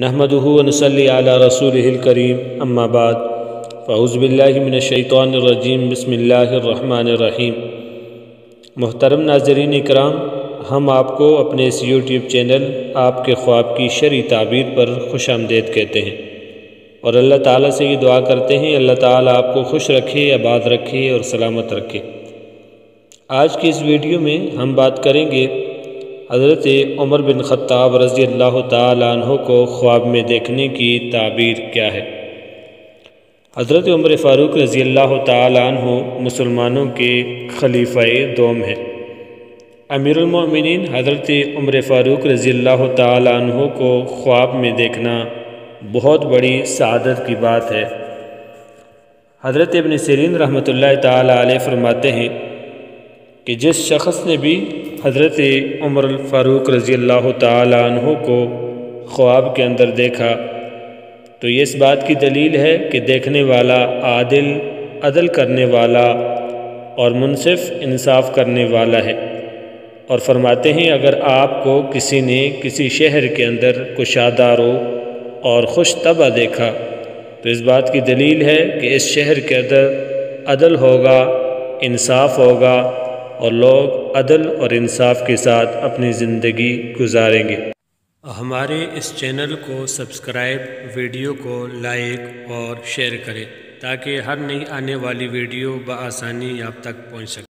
نحمدہ ونصلی علی رسولہ الکریم اما بعد فاعوذ باللہ من الشیطان الرجیم بسم اللہ الرحمن الرحیم۔ محترم ناظرین اکرام، ہم آپ کو اپنے اس یوٹیوب چینل آپ کے خواب کی شرعی تعبیر پر خوش آمدید کہتے ہیں اور اللہ تعالیٰ سے یہ دعا کرتے ہیں اللہ تعالیٰ آپ کو خوش رکھے، آباد رکھے اور سلامت رکھے۔ آج کی اس ویڈیو میں ہم بات کریں گے حضرت عمر بن خطاب رضی اللہ تعالیٰ عنہ کو خواب میں دیکھنے کی تعبیر کیا ہے۔ حضرت عمر فاروق رضی اللہ تعالیٰ عنہ مسلمانوں کے خلیفہ دوم ہیں۔ امیر المؤمنین حضرت عمر فاروق رضی اللہ تعالیٰ عنہ کو خواب میں دیکھنا بہت بڑی سعادت کی بات ہے۔ حضرت ابن سیرین رحمۃ اللہ تعالیٰ علیہ فرماتے ہیں کہ جس شخص نے بھی حضرت عمر فاروق رضی اللہ تعالیٰ عنہ کو خواب کے اندر دیکھا تو یہ اس بات کی دلیل ہے کہ دیکھنے والا عدل کرنے والا اور منصف انصاف کرنے والا ہے۔ اور فرماتے ہیں اگر آپ کو کسی نے کسی شہر کے اندر کشادہ رو اور خوش طبع دیکھا تو اس بات کی دلیل ہے کہ اس شہر کے اندر عدل ہوگا، انصاف ہوگا اور لوگ عدل اور انصاف کے ساتھ اپنی زندگی گزاریں گے۔ ہمارے اس چینل کو سبسکرائب، ویڈیو کو لائک اور شیئر کریں تاکہ ہر نئی آنے والی ویڈیو بآسانی آپ تک پہنچ سکے۔